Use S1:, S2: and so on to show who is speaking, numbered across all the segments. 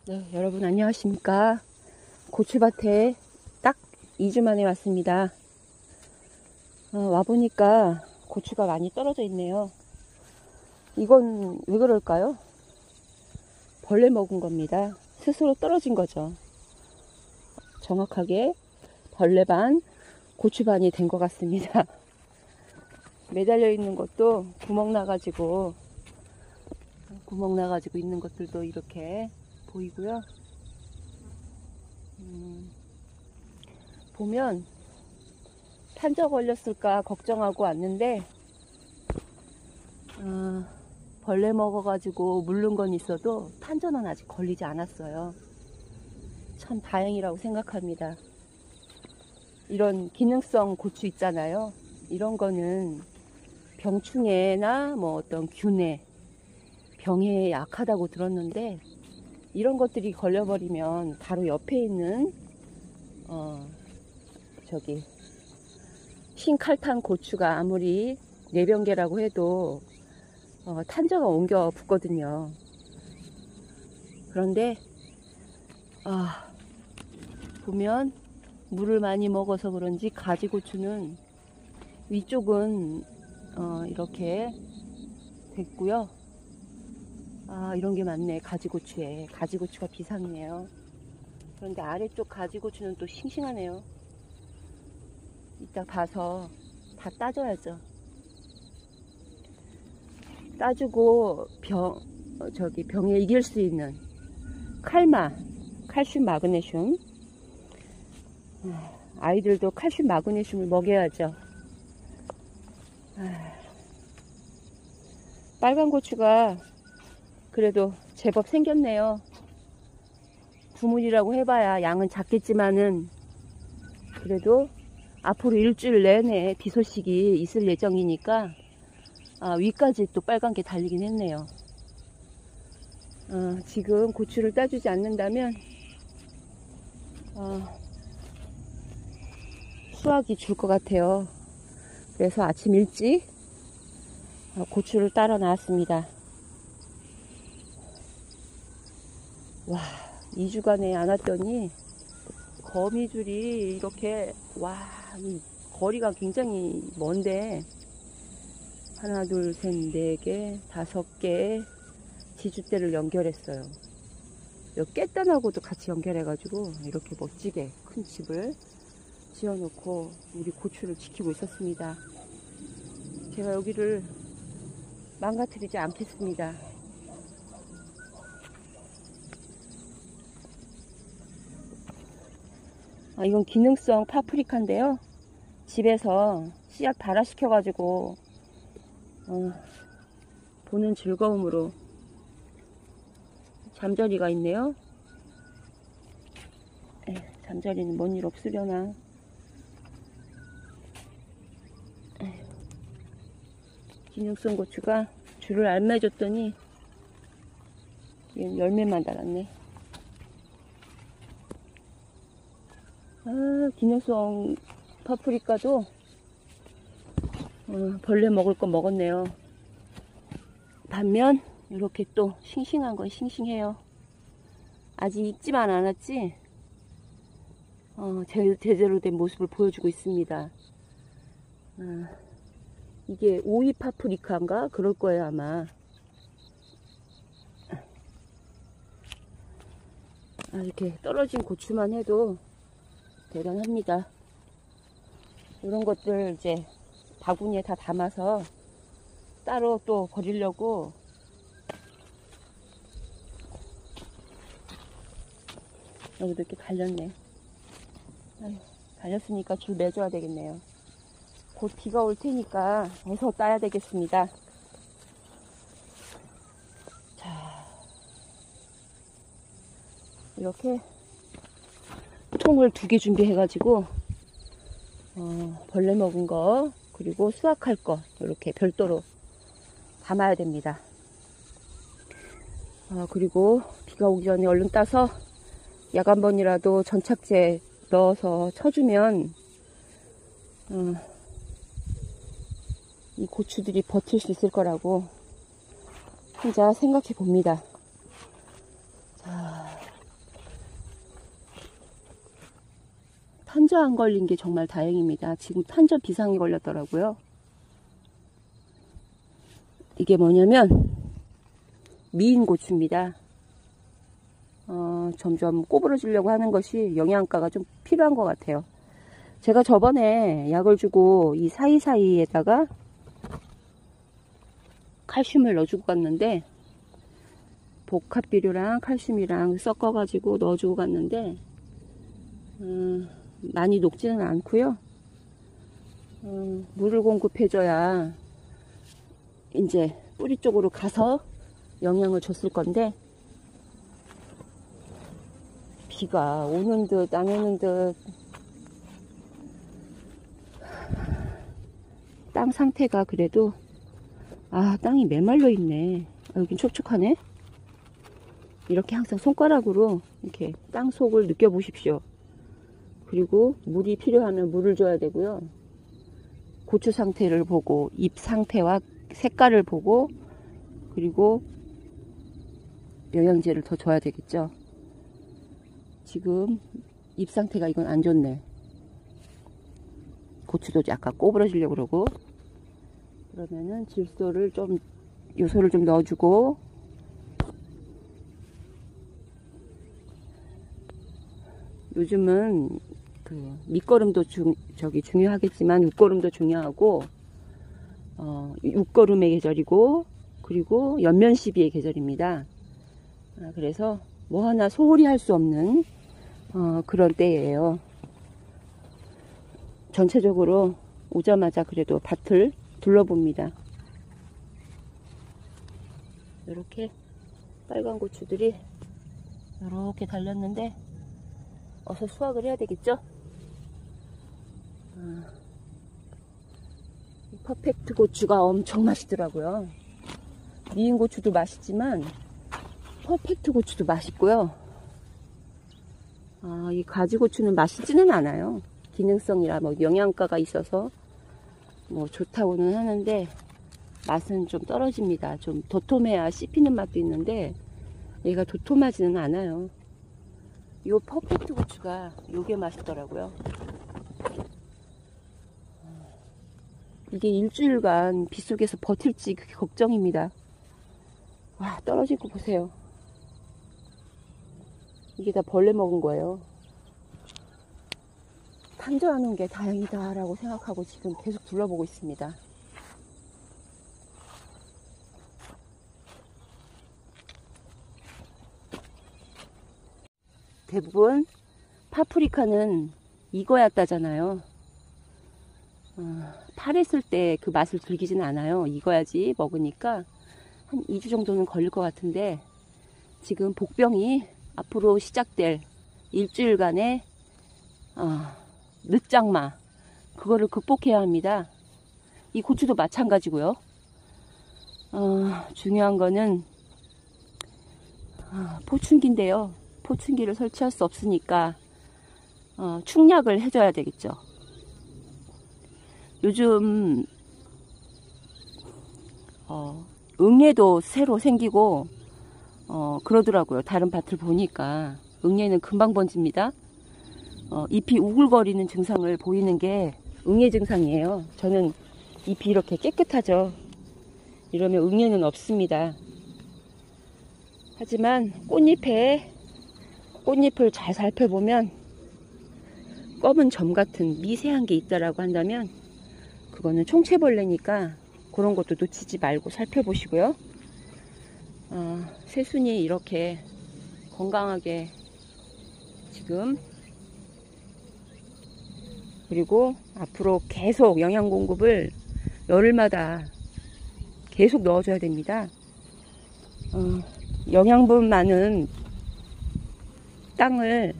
S1: 네, 여러분 안녕하십니까. 고추밭에 딱 2주 만에 왔습니다. 와보니까 고추가 많이 떨어져 있네요. 이건 왜 그럴까요? 벌레 먹은 겁니다. 스스로 떨어진 거죠. 정확하게 벌레반, 고추반이 된 것 같습니다. 매달려 있는 것도 구멍 나가지고 있는 것들도 이렇게 보이고요. 보면 탄저 걸렸을까 걱정하고 왔는데 벌레 먹어가지고 물른 건 있어도 탄저는 아직 걸리지 않았어요. 참 다행이라고 생각합니다. 이런 기능성 고추 있잖아요. 이런 거는 병충해나 뭐 어떤 균해, 병에 약하다고 들었는데 이런 것들이 걸려버리면 바로 옆에 있는 흰칼탄 고추가 아무리 내병계라고 해도 탄저가 옮겨 붙거든요. 그런데 보면 물을 많이 먹어서 그런지 가지고추는 위쪽은 이렇게 됐고요. 이런 게 많네. 가지고추에 가지고추가 비상이네요. 그런데 아래쪽 가지고추는 또 싱싱하네요. 이따 봐서 다 따줘야죠. 따주고 병에 이길 수 있는 칼슘 마그네슘, 아이들도 칼슘 마그네슘을 먹여야죠. 빨간 고추가 그래도 제법 생겼네요. 두문이라고 해봐야 양은 작겠지만은 그래도 앞으로 일주일 내내 비 소식이 있을 예정이니까 위까지 또 빨간 게 달리긴 했네요. 지금 고추를 따주지 않는다면 수확이 줄 것 같아요. 그래서 아침 일찍 고추를 따러 나왔습니다. 와, 2주간에 안 왔더니 거미줄이 이렇게 이 거리가 굉장히 먼데 하나 둘 셋 네 개 5개 지주대를 연결했어요. 여 깻단하고도 같이 연결해 가지고 이렇게 멋지게 큰 집을 지어놓고 우리 고추를 지키고 있었습니다. 제가 여기를 망가뜨리지 않겠습니다. 이건 기능성 파프리카인데요. 집에서 씨앗 발화시켜 가지고 보는 즐거움으로 잠자리가 있네요. 잠자리는 뭔 일 없으려나. 기능성 고추가 줄을 안 맺었더니 열매만 달았네. 기능성 파프리카도 벌레 먹을 거 먹었네요. 반면 이렇게 또 싱싱한 건 싱싱해요. 아직 익지만 않았지 제대로 된 모습을 보여주고 있습니다. 이게 오이 파프리카인가 그럴 거예요 아마. 이렇게 떨어진 고추만 해도 대단합니다. 이런 것들 이제 바구니에 다 담아서 따로 또 버리려고 여기도 이렇게 달렸네. 달렸으니까 줄 매줘야 되겠네요. 곧 비가 올 테니까 어서 따야 되겠습니다. 자, 이렇게 통을 2개 준비해 가지고 벌레 먹은 거 그리고 수확할 거 이렇게 별도로 담아야 됩니다. 그리고 비가 오기 전에 얼른 따서 약 한 번이라도 전착제 넣어서 쳐주면 이 고추들이 버틸 수 있을 거라고 혼자 생각해 봅니다. 자, 탄저 안 걸린 게 정말 다행입니다. 지금 탄저 비상이 걸렸더라고요. 이게 뭐냐면 미인 고추입니다. 점점 꼬부러지려고 하는 것이 영양가가 좀 필요한 것 같아요. 제가 저번에 약을 주고 이 사이사이에다가 칼슘을 넣어주고 갔는데, 복합비료랑 칼슘이랑 섞어가지고 넣어주고 갔는데 많이 녹지는 않고요. 물을 공급해줘야 이제 뿌리 쪽으로 가서 영양을 줬을 건데, 비가 오는 듯 안 오는 듯 땅 상태가 그래도 땅이 메말라 있네. 여긴 촉촉하네. 이렇게 항상 손가락으로 이렇게 땅 속을 느껴보십시오. 그리고 물이 필요하면 물을 줘야 되고요. 고추 상태를 보고 잎 상태와 색깔을 보고, 그리고 영양제를 더 줘야 되겠죠. 지금 잎 상태가 이건 안 좋네. 고추도 약간 꼬부러지려고 그러고. 그러면은 질소를 좀, 요소를 좀 넣어주고, 요즘은 그 밑거름도 중요하겠지만 웃거름도 중요하고, 웃거름의 계절이고, 그리고 연면시비의 계절입니다. 그래서 뭐 하나 소홀히 할 수 없는 그런 때예요. 전체적으로 오자마자 그래도 밭을 둘러봅니다. 이렇게 빨간 고추들이 이렇게 달렸는데 어서 수확을 해야 되겠죠? 퍼펙트 고추가 엄청 맛있더라고요. 미인 고추도 맛있지만 퍼펙트 고추도 맛있고요. 이 가지 고추는 맛있지는 않아요. 기능성이라 뭐 영양가가 있어서 뭐 좋다고는 하는데 맛은 좀 떨어집니다. 좀 도톰해야 씹히는 맛도 있는데 얘가 도톰하지는 않아요. 요 퍼펙트 고추가 요게 맛있더라고요. 이게 일주일간 빗속에서 버틸지 그게 걱정입니다. 와, 떨어진 거 보세요. 이게 다 벌레 먹은 거예요. 탄저하는 게 다행이다 라고 생각하고 지금 계속 둘러보고 있습니다. 대부분 파프리카는 익어야 따잖아요. 파랬을 때 그 맛을 즐기지는 않아요. 익어야지 먹으니까 한 2주 정도는 걸릴 것 같은데, 지금 복병이 앞으로 시작될 일주일간의 늦장마, 그거를 극복해야 합니다. 이 고추도 마찬가지고요. 중요한 거는 포춘기인데요. 포춘기를 설치할 수 없으니까 충약을 해줘야 되겠죠. 요즘 응애도 새로 생기고 그러더라고요. 다른 밭을 보니까 응애는 금방 번집니다. 잎이 우글거리는 증상을 보이는 게 응애 증상이에요. 저는 잎이 이렇게 깨끗하죠. 이러면 응애는 없습니다. 하지만 꽃잎을 잘 살펴보면 검은 점 같은 미세한 게 있다라고 한다면 그거는 총체벌레니까 그런 것도 놓치지 말고 살펴보시고요. 새순이 이렇게 건강하게 지금, 그리고 앞으로 계속 영양 공급을 열흘마다 계속 넣어줘야 됩니다. 영양분 많은 땅을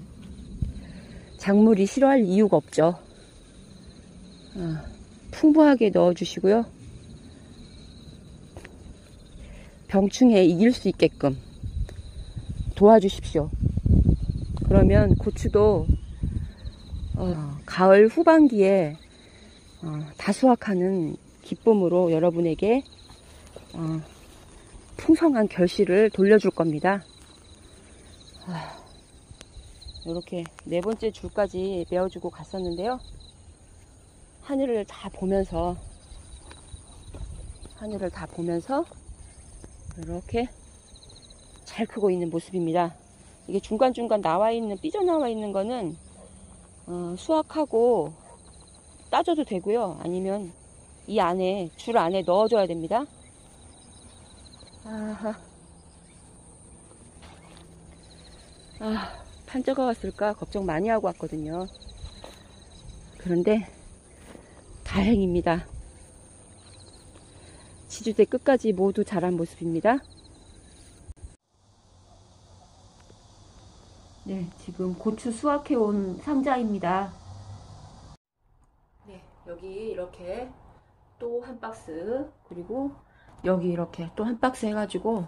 S1: 작물이 싫어할 이유가 없죠. 풍부하게 넣어주시고요. 병충해 이길 수 있게끔 도와주십시오. 그러면 고추도 가을 후반기에 다 수확하는 기쁨으로 여러분에게 풍성한 결실을 돌려줄 겁니다. 이렇게 네 번째 줄까지 메어주고 갔었는데요. 하늘을 다 보면서 이렇게 잘 크고 있는 모습입니다. 이게 중간중간 삐져나와 있는 거는 수확하고 따줘도 되고요. 아니면 이 안에, 줄 안에 넣어줘야 됩니다. 아하. 판저가 왔을까 걱정 많이 하고 왔거든요. 그런데 다행입니다. 지주대 끝까지 모두 자란 모습입니다. 네, 지금 고추 수확해온 상자입니다. 네, 여기 이렇게 또 한 박스, 그리고 여기 이렇게 또 한 박스 해가지고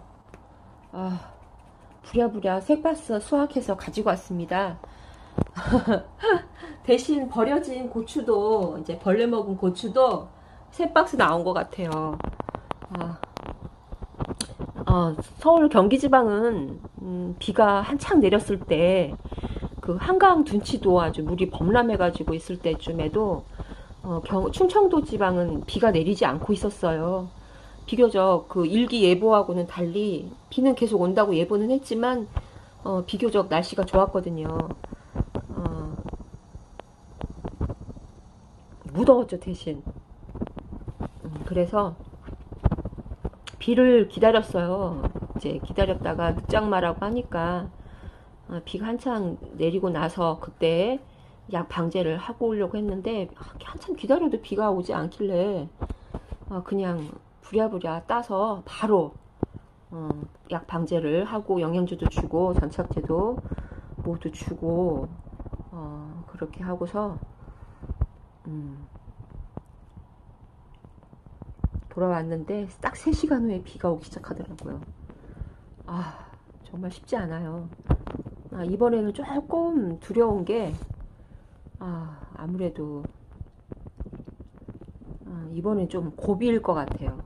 S1: 부랴부랴 세 박스 수확해서 가지고 왔습니다. 대신 버려진 고추도, 이제 벌레 먹은 고추도 세 박스 나온 것 같아요. 서울 경기지방은 비가 한창 내렸을 때 그 한강 둔치도 아주 물이 범람해 가지고 있을 때쯤에도 충청도 지방은 비가 내리지 않고 있었어요. 비교적 그 일기 예보하고는 달리 비는 계속 온다고 예보는 했지만 비교적 날씨가 좋았거든요. 무더웠죠, 대신. 그래서 비를 기다렸어요. 이제 기다렸다가 늦장마라고 하니까 비가 한창 내리고 나서 그때 약 방제를 하고 오려고 했는데 한참 기다려도 비가 오지 않길래 그냥 부랴부랴 따서 바로 약 방제를 하고 영양제도 주고 전착제도 모두 주고 그렇게 하고서 돌아왔는데 딱 3시간 후에 비가 오기 시작하더라고요. 정말 쉽지 않아요. 이번에는 조금 두려운 게 아무래도 이번엔 좀 고비일 것 같아요.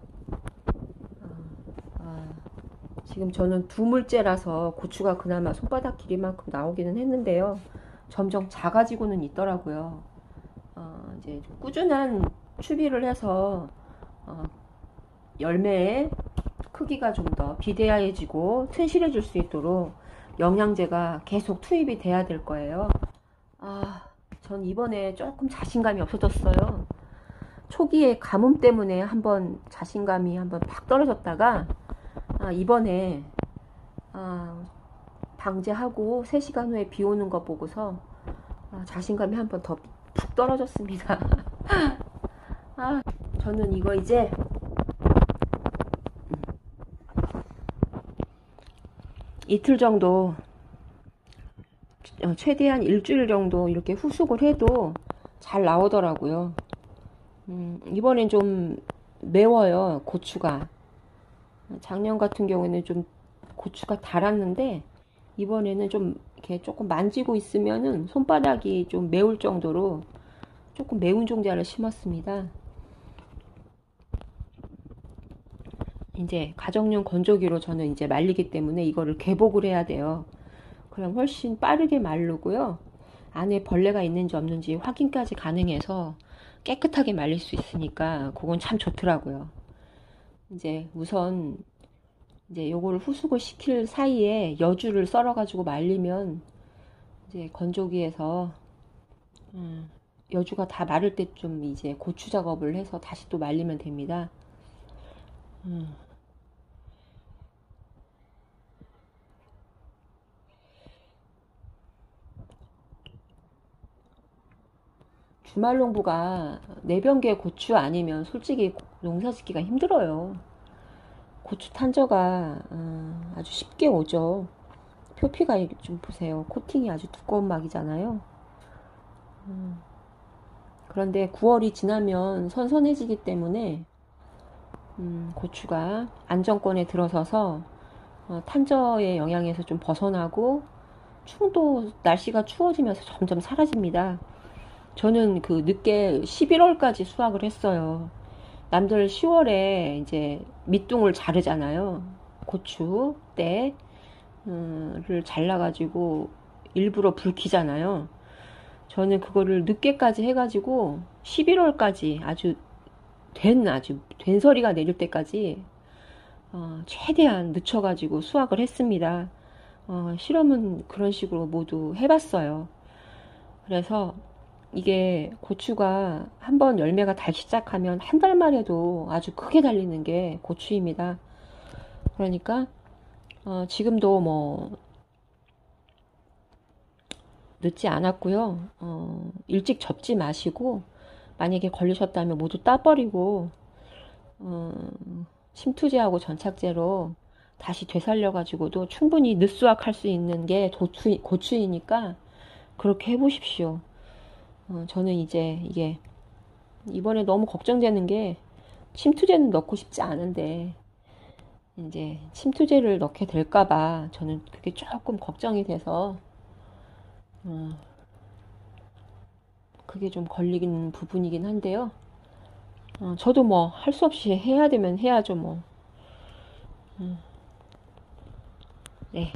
S1: 지금 저는 두물째라서 고추가 그나마 손바닥 길이만큼 나오기는 했는데요. 점점 작아지고는 있더라고요. 이제 꾸준한 추비를 해서 열매의 크기가 좀 더 비대야해지고 튼실해질 수 있도록 영양제가 계속 투입이 돼야 될 거예요. 전 이번에 조금 자신감이 없어졌어요. 초기에 가뭄 때문에 한번 자신감이 한번 팍 떨어졌다가 이번에 방제하고 3시간 후에 비 오는 거 보고서 자신감이 한번 더 푹 떨어졌습니다. 저는 이거 이제 이틀 정도, 최대한 일주일 정도 이렇게 후숙을 해도 잘 나오더라고요. 이번엔 좀 매워요, 고추가. 작년 같은 경우에는 좀 고추가 달았는데 이번에는 좀 이렇게 조금 만지고 있으면은 손바닥이 좀 매울 정도로 조금 매운 종자를 심었습니다. 이제 가정용 건조기로 저는 이제 말리기 때문에 이거를 개복을 해야 돼요. 그럼 훨씬 빠르게 마르고요. 안에 벌레가 있는지 없는지 확인까지 가능해서 깨끗하게 말릴 수 있으니까 그건 참 좋더라고요. 이제 우선 이제 요거를 후숙을 시킬 사이에 여주를 썰어 가지고 말리면 이제 건조기에서 여주가 다 마를 때쯤 이제 고추 작업을 해서 다시 또 말리면 됩니다. 주말농부가 내병계 고추 아니면 솔직히 농사 짓기가 힘들어요. 고추 탄저가 아주 쉽게 오죠. 표피가 좀 보세요. 코팅이 아주 두꺼운 막이잖아요. 그런데 9월이 지나면 선선해지기 때문에 고추가 안정권에 들어서서 탄저의 영향에서 좀 벗어나고 충도 날씨가 추워지면서 점점 사라집니다. 저는 그 늦게 11월까지 수확을 했어요. 남들 10월에 이제 밑둥을 자르잖아요. 고추 때를 잘라가지고 일부러 불 켜잖아요. 저는 그거를 늦게까지 해가지고 11월까지 아주 된 소리가 내릴 때까지 최대한 늦춰가지고 수확을 했습니다. 실험은 그런 식으로 모두 해봤어요. 그래서 이게 고추가 한번 열매가 달기 시작하면 한 달만 해도 아주 크게 달리는 게 고추입니다. 그러니까 지금도 뭐 늦지 않았고요. 일찍 접지 마시고 만약에 걸리셨다면 모두 따버리고 침투제하고 전착제로 다시 되살려가지고도 충분히 늦수확할 수 있는 게 고추이니까 그렇게 해보십시오. 저는 이제 이게 이번에 너무 걱정되는 게 침투제는 넣고 싶지 않은데 이제 침투제를 넣게 될까봐 저는 그게 조금 걱정이 돼서 그게 좀 걸리는 부분이긴 한데요. 저도 뭐 할 수 없이 해야 되면 해야죠 뭐. 네.